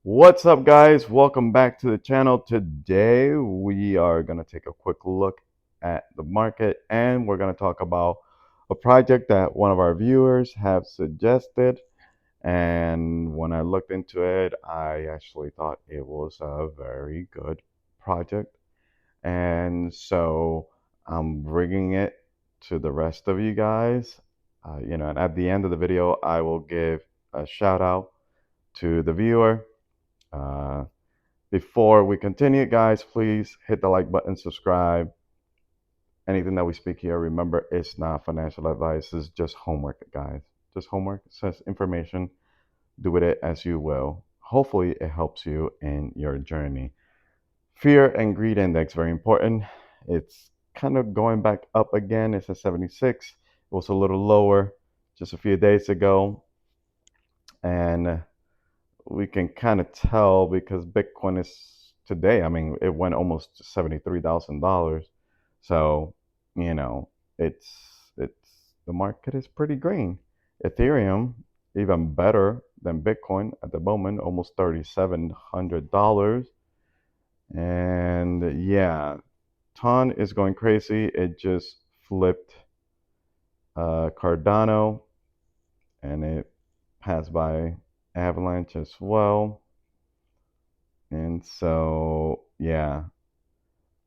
What's up, guys? Welcome back to the channel. Today, we are going to take a quick look at the market and we're going to talk about a project that one of our viewers have suggested. And when I looked into it, I actually thought it was a very good project. And so I'm bringing it to the rest of you guys. And at the end of the video, I will give a shout out to the viewer. Uh, Before we continue, guys, please hit the like button, subscribe. Anything that we speak here, remember, it's not financial advice. It's just homework, guys. Just homework. It says information. Do with it as you will. Hopefully, it helps you in your journey. Fear and greed index, very important. It's kind of going back up again. It's at 76. It was a little lower just a few days ago. And we can kind of tell because Bitcoin is today, I mean, it went almost to $73,000. So, you know, it's the market is pretty green. Ethereum, even better than Bitcoin at the moment, almost $3,700. And yeah, Ton is going crazy. It just flipped Cardano and it passed by Avalanche as well. And so, yeah,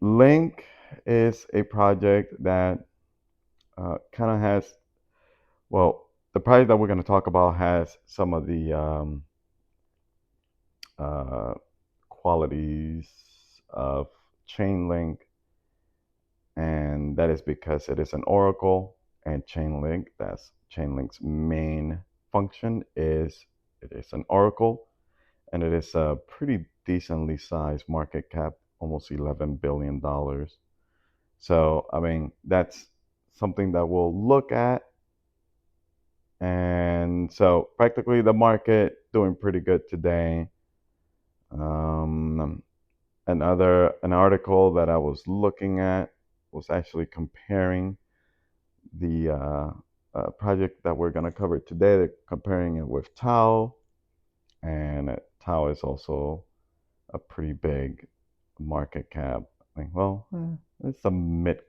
Link is a project that kind of has, well, the project that we're going to talk about has some of the uh, qualities of Chainlink, and that is because it is an oracle, and Chainlink, that's Chainlink's main function, is it is an oracle, and it is a pretty decently sized market cap, almost $11 billion. So, I mean, that's something that we'll look at. And so, practically, the market doing pretty good today. Um, an article that I was looking at was actually comparing the project that we're going to cover today. They're comparing it with Tau, and Tau is also a pretty big market cap. I mean, well, it's a mid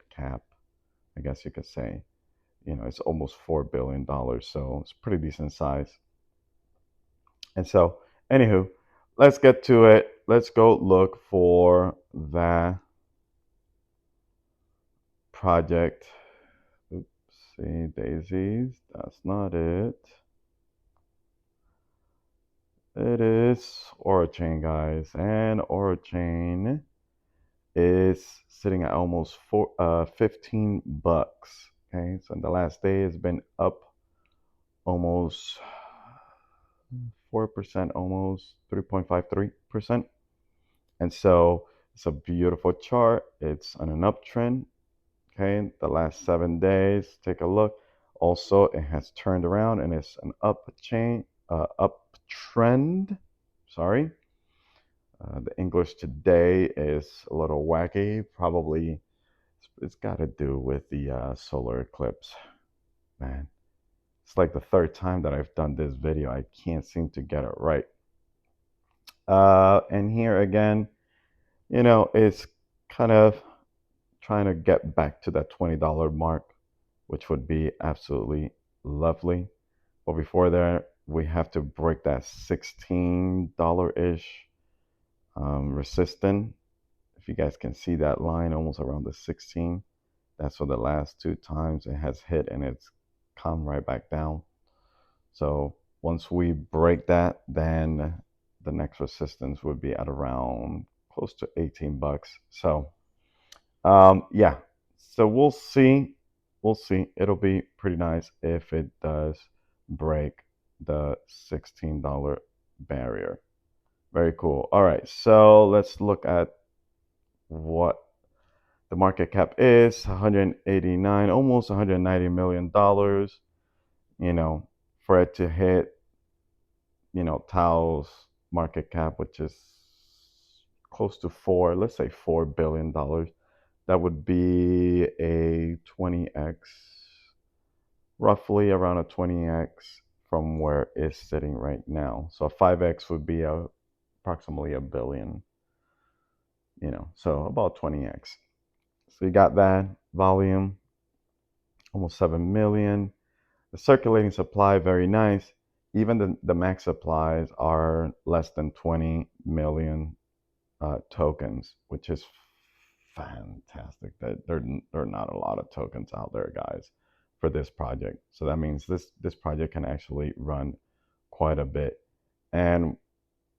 cap, I guess you could say. It's almost $4 billion, so it's pretty decent size. And so, anywho, let's get to it. Let's go look for that project. Oopsie daisies, that's not it. It is Orachain, guys, and Orachain is sitting at almost 15 bucks. Okay, so in the last day it's been up almost 4%, almost 3.53%. And so it's a beautiful chart. It's on an uptrend. Okay, the last 7 days, take a look. Also, it has turned around and it's an uptrend. Sorry. The English today is a little wacky. Probably it's got to do with the solar eclipse. Man, it's like the third time that I've done this video. I can't seem to get it right. And here again, it's kind of trying to get back to that $20 mark, which would be absolutely lovely. But before that, we have to break that $16-ish resistance. If you guys can see that line almost around the 16, that's for the last two times it has hit and it's come right back down. So once we break that, then the next resistance would be at around close to 18 bucks. So yeah, so we'll see. We'll see. It'll be pretty nice if it does break the $16 barrier. Very cool. All right, so let's look at what the market cap is. 189, almost $190 million. For it to hit, Tao's market cap, which is close to let's say $4 billion. That would be a 20x, roughly around a 20x from where it's sitting right now. So 5x would be approximately a billion, so about 20x. So you got that volume, almost 7 million. The circulating supply, very nice. Even the max supplies are less than 20 million tokens, which is fantastic. That there are not a lot of tokens out there, guys, for this project. So that means this project can actually run quite a bit. And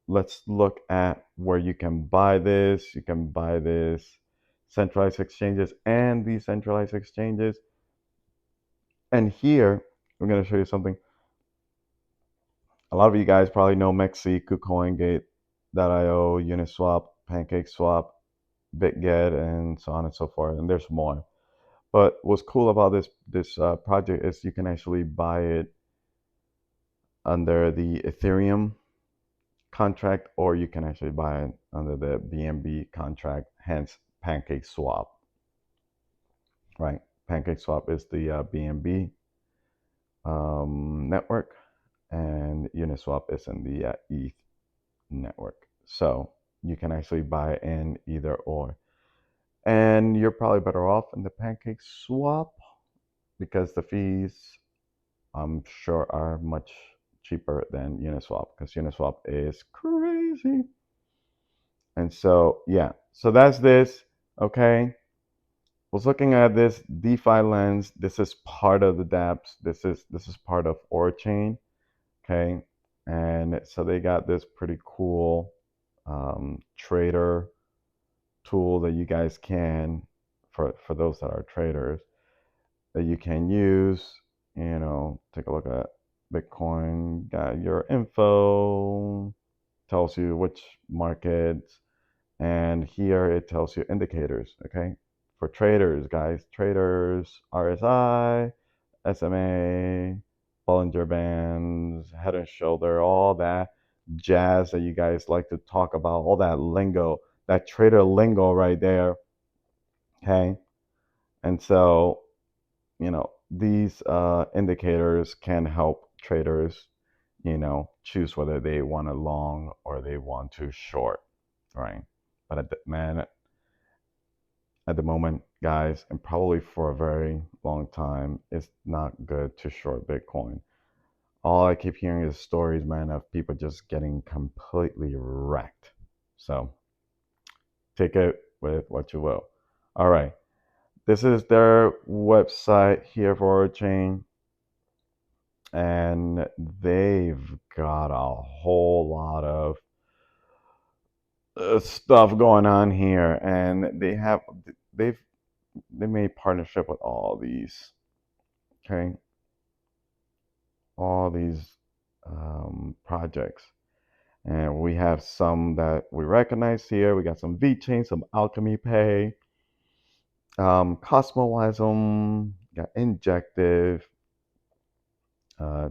let's look at where you can buy this. You can buy this centralized exchanges and decentralized exchanges. And here I'm going to show you something. A lot of you guys probably know MEXC, CoinGate.io, Uniswap, PancakeSwap, BitGet, and so on and so forth. And there's more. But what's cool about this project is you can actually buy it under the Ethereum contract, or you can actually buy it under the BNB contract, hence PancakeSwap, right? PancakeSwap is the BNB network, and Uniswap is in the ETH network. So you can actually buy in either or. And you're probably better off in the PancakeSwap because the fees, I'm sure, are much cheaper than Uniswap because Uniswap is crazy. And so, yeah, so that's this. Okay. Was looking at this DeFi lens. This is part of the dApps. This is part of OraChain. Okay. And so they got this pretty cool trader tool that you guys can, for those that are traders, that you can use. Take a look at Bitcoin, got your info, tells you which markets, and here it tells you indicators. Okay, for traders, guys, traders, RSI, SMA, Bollinger Bands, Head and Shoulder, all that jazz that you guys like to talk about, all that lingo, that trader lingo right there. Okay, and so these indicators can help traders, choose whether they want to long or they want to short, right? But at the moment, guys, and probably for a very long time, it's not good to short Bitcoin. All I keep hearing is stories, man, of people just getting completely wrecked. So take it with what you will. All right. This is their website here for Chain, and they've got a whole lot of stuff going on here, and they've they made partnership with okay, all these projects, and we have some that we recognize here. We got some VeChain, some Alchemy Pay, Cosmowism, got Injective. Uh,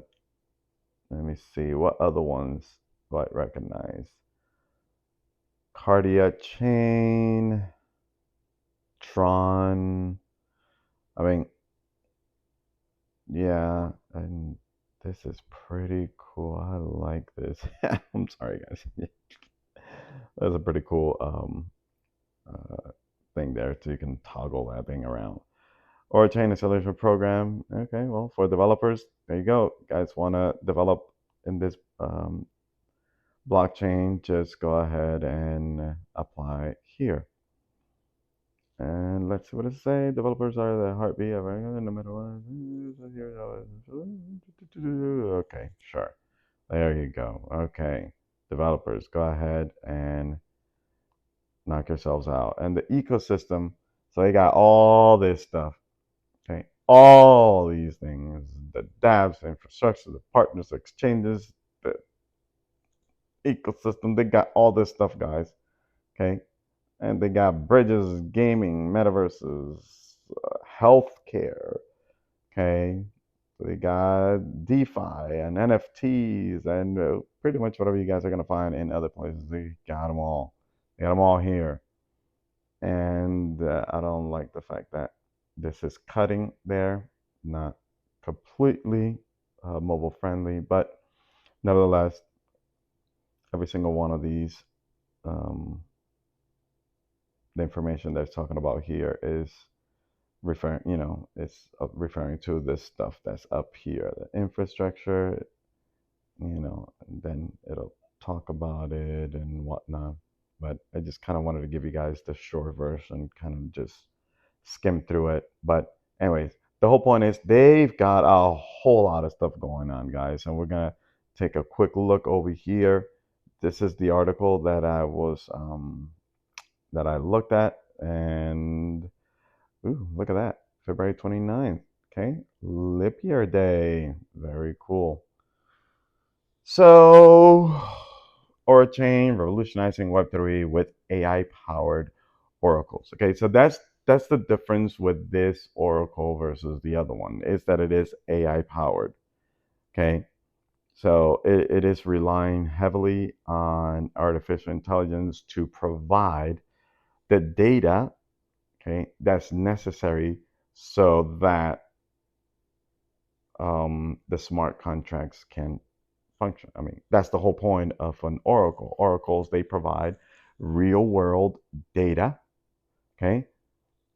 Let me see what other ones do I recognize. Cardia Chain, Tron. I mean, yeah, and this is pretty cool. I like this. I'm sorry, guys. That's a pretty cool thing there, so you can toggle that thing around. Or a chain acceleration program. Okay, well, for developers, there you go. Guys want to develop in this blockchain, just go ahead and apply here. And let's see what it says. Developers are the heartbeat of no matter what. Okay, sure. There you go. Okay. Developers, go ahead and knock yourselves out. And the ecosystem, so they got all this stuff. Okay. All these things, the dApps, the infrastructure, the partners, the exchanges, the ecosystem, they got all this stuff, guys. Okay. And they got bridges, gaming, metaverses, healthcare. Okay, so they got DeFi and NFTs and pretty much whatever you guys are gonna find in other places. They got them all. They got them all here. And I don't like the fact that this is cutting there, not completely. mobile friendly, but nevertheless, every single one of these, um, the information that's talking about here is referring, it's referring to this stuff that's up here, the infrastructure, and then it'll talk about it and whatnot. But I just kind of wanted to give you guys the short version, kind of just skim through it. But anyways, the whole point is they've got a whole lot of stuff going on, guys, and we're gonna take a quick look over here. This is the article that I looked at, and ooh, look at that, February 29th. Okay, Leap Year Day, very cool. So, Orachain revolutionizing Web3 with AI-powered oracles. Okay, so that's the difference with this oracle versus the other one, is that it is AI powered. Okay, so it is relying heavily on artificial intelligence to provide the data, okay, that's necessary so that the smart contracts can function. I mean, that's the whole point of an oracle. Oracles, they provide real world data, okay,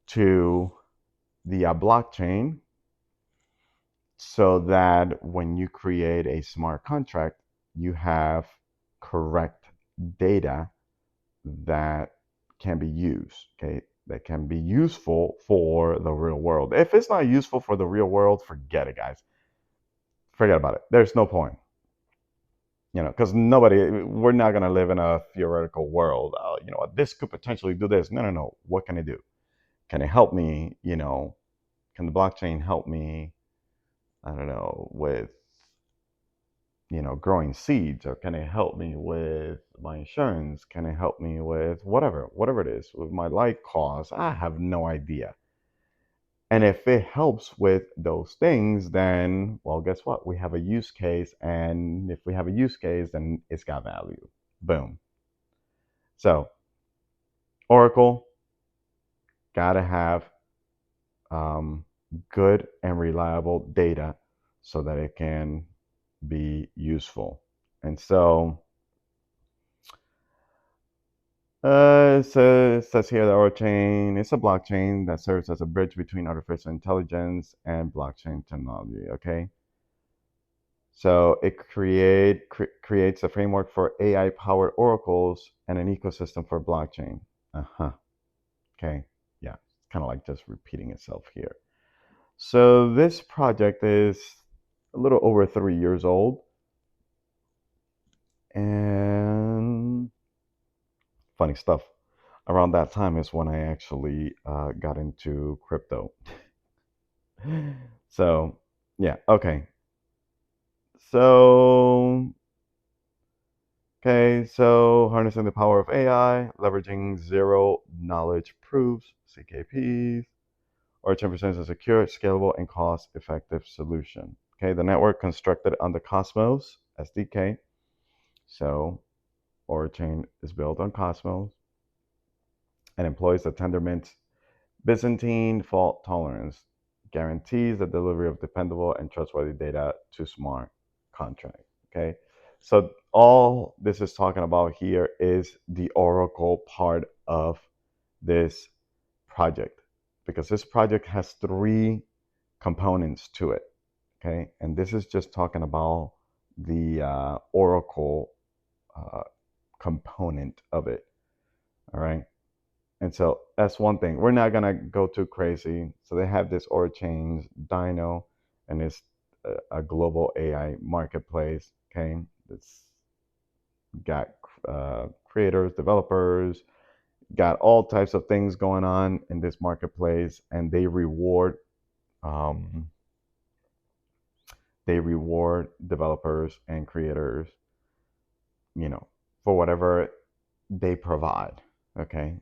to the blockchain so that when you create a smart contract, you have correct data that can be used, okay, that can be useful for the real world. If it's not useful for the real world, forget it, guys. Forget about it. There's no point. Because we're not going to live in a theoretical world. This could potentially do this. No, no, no. What can it do? Can it help me? Can the blockchain help me? I don't know, with, growing seeds, or can it help me with my insurance? Can it help me with whatever it is, with my life costs? I have no idea. And if it helps with those things, then, well, guess what? We have a use case. And if we have a use case, then it's got value. Boom. So, Oracle got to have um, good and reliable data so that it can be useful. And so, it says here that Orachain is a blockchain that serves as a bridge between artificial intelligence and blockchain technology. Okay. So it creates a framework for AI-powered oracles and an ecosystem for blockchain. Uh-huh. Okay. Yeah. It's kind of like just repeating itself here. So this project is a little over 3 years old. And funny stuff. Around that time is when I actually got into crypto. So, yeah. Okay. So, Okay, so harnessing the power of AI, leveraging zero knowledge proofs, CKPs, or 10% is a secure, scalable, and cost effective solution. Okay, the network constructed on the Cosmos SDK. So, Orachain is built on Cosmos and employs the Tendermint Byzantine fault tolerance, guarantees the delivery of dependable and trustworthy data to smart contracts. Okay, so all this is talking about here is the Oracle part of this project, because this project has three components to it. Okay, and this is just talking about the Oracle uh, component of it. All right. And so that's one thing. We're not gonna go too crazy. So they have this Orachains Dino, and it's a global AI marketplace. Okay, it's got creators, developers, got all types of things going on in this marketplace, and um, they reward developers and creators, you know, for whatever they provide. Okay,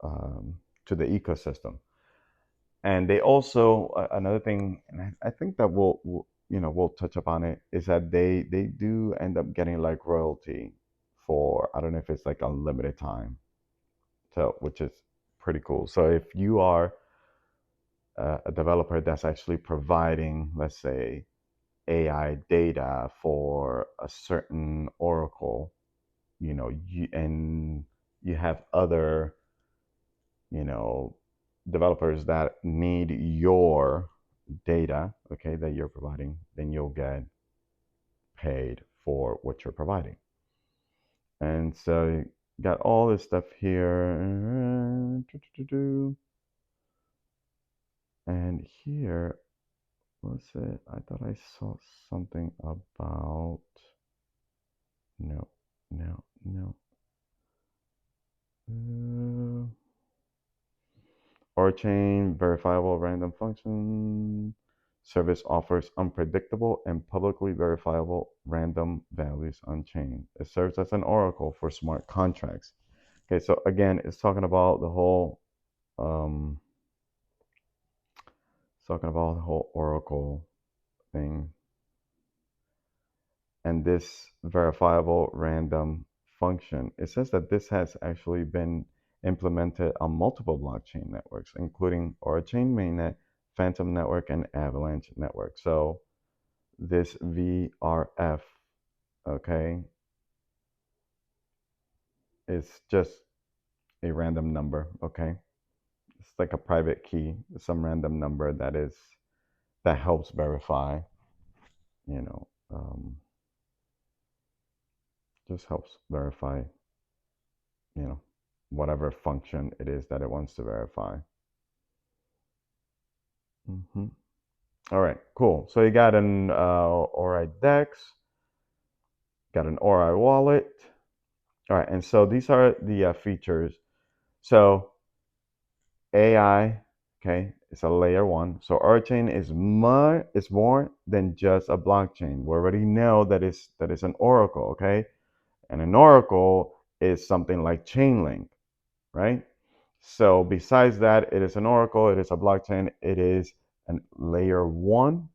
um, to the ecosystem. And they also another thing, and I think that we'll touch upon it, is that they do end up getting like royalty for, I don't know if it's like unlimited time, so which is pretty cool. So if you are a developer that's actually providing, let's say, AI data for a certain Oracle, and you have other, you know, developers that need your data, okay, that you're providing, then you'll get paid for what you're providing. And so you got all this stuff here. And here, what's it? I thought I saw something about, no, no, no. Orachain verifiable random function service offers unpredictable and publicly verifiable random values on chain. It serves as an oracle for smart contracts. Okay, so again, it's talking about the whole oracle thing, and this verifiable random function. It says that this has actually been implemented on multiple blockchain networks, including Orachain Mainnet, Phantom Network, and Avalanche Network. So this VRF, okay, is just a random number, okay? It's like a private key, some random number that helps verify, you know, just helps verify, you know, whatever function it is that it wants to verify. All right, cool. So you got an Ori Dex, got an Ori wallet. All right, and so these are the features. So AI, okay, it's a layer one. So Orachain is more than just a blockchain. We already know that is an oracle, okay, and an oracle is something like Chainlink, right? So besides that, it is an oracle, it is a blockchain, it is a layer one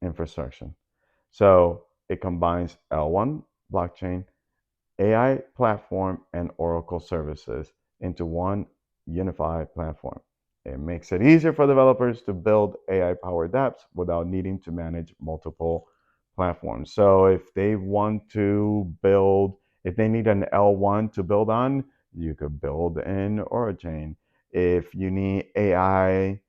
infrastructure. So it combines L1 blockchain, AI platform, and Oracle services into one unified platform. It makes it easier for developers to build AI powered apps without needing to manage multiple platforms. So if they want to build, if they need an L1 to build on, you could build in Orachain. If you need AI,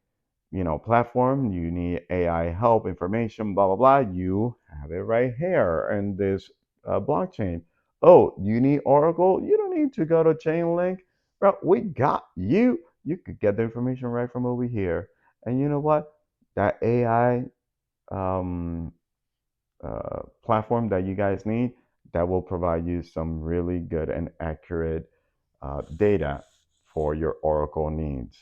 platform, you need AI help, information, blah, blah, blah, you have it right here in this blockchain. Oh, you need Oracle? You don't need to go to Chainlink. Bro, we got you. You could get the information right from over here. And you know what? That AI platform that you guys need, that will provide you some really good and accurate data for your Oracle needs.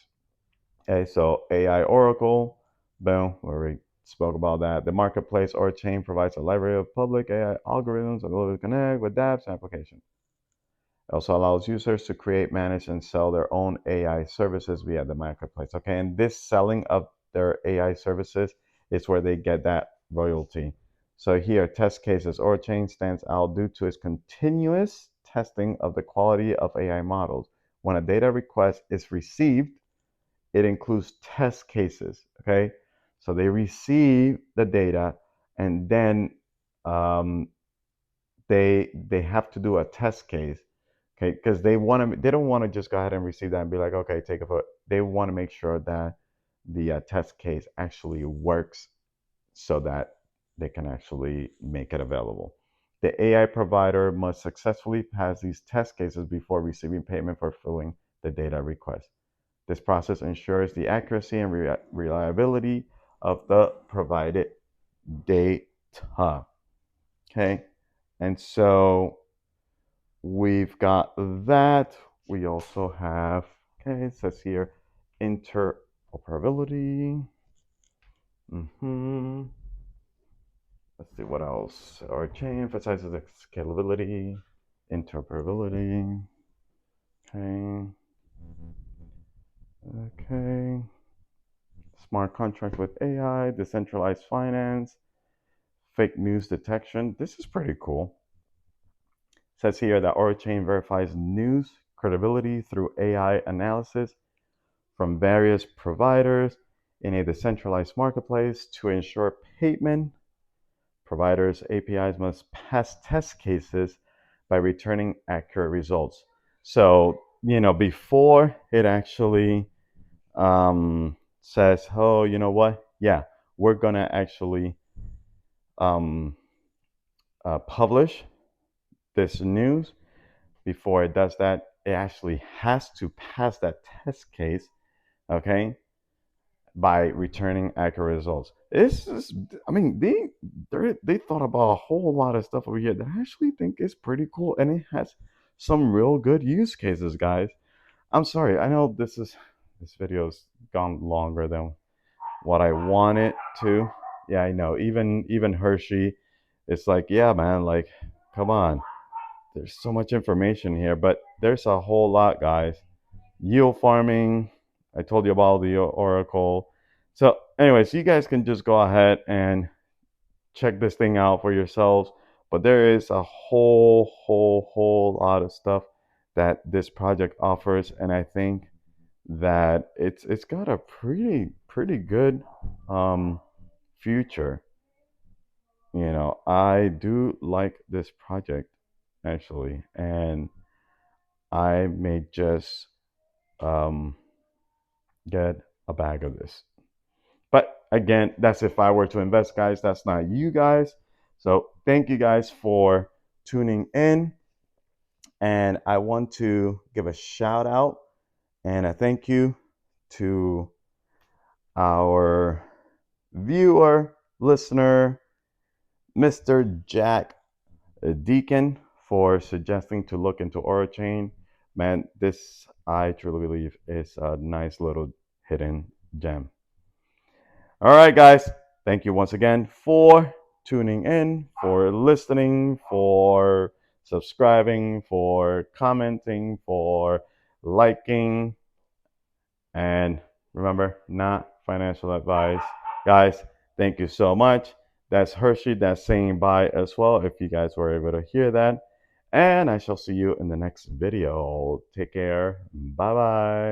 Okay, so AI Oracle, boom, we already spoke about that. The marketplace or chain provides a library of public AI algorithms ability to connect with dApps and applications. It also allows users to create, manage, and sell their own AI services via the marketplace. Okay, and this selling of their AI services is where they get that royalty. So here, test cases. Orachain stands out due to its continuous testing of the quality of AI models. When a data request is received, it includes test cases. Okay, so they receive the data, and then um, they have to do a test case. Okay, because they don't want to just go ahead and receive that and be like, okay, take a vote. They want to make sure that the test case actually works so that they can actually make it available. The AI provider must successfully pass these test cases before receiving payment for filling the data request. This process ensures the accuracy and reliability of the provided data. Okay, and so we've got that. We also have, okay, it says here, interoperability. Let's see what else. Our chain emphasizes the scalability, interoperability. Okay. Okay. Smart contract with AI, decentralized finance, fake news detection. This is pretty cool. It says here that Orachain verifies news credibility through AI analysis from various providers. in a decentralized marketplace to ensure payment providers' APIs must pass test cases by returning accurate results. So, before it actually says, oh, you know what? Yeah, we're going to actually um, publish this news. Before it does that, it actually has to pass that test case, okay, by returning accurate results. This is, I mean, they thought about a whole lot of stuff over here that I actually think is pretty cool, and it has some real good use cases, guys. I'm sorry, I know this video's gone longer than what I wanted to. Yeah, I know. Even Hershey, it's like, yeah, man, like, come on. There's so much information here, but there's a whole lot, guys. Yield farming. I told you about the Oracle. So, anyways, you guys can just go ahead and check this thing out for yourselves. But there is a whole lot of stuff that this project offers, and I think that it's got a pretty good future. I do like this project actually, and I may just um, get a bag of this. But again, that's if I were to invest, guys. That's not you guys. So thank you guys for tuning in. And I want to give a shout out and a thank you to our viewer, listener, Mr. Jack Deacon, for suggesting to look into Orachain. Man, this I truly believe is a nice little hidden gem. All right, guys. Thank you once again for tuning in, for listening, for subscribing, for commenting, for liking. And remember, not financial advice. Guys, thank you so much. That's Hershey. That's saying bye as well, if you guys were able to hear that. And I shall see you in the next video. Take care. Bye bye.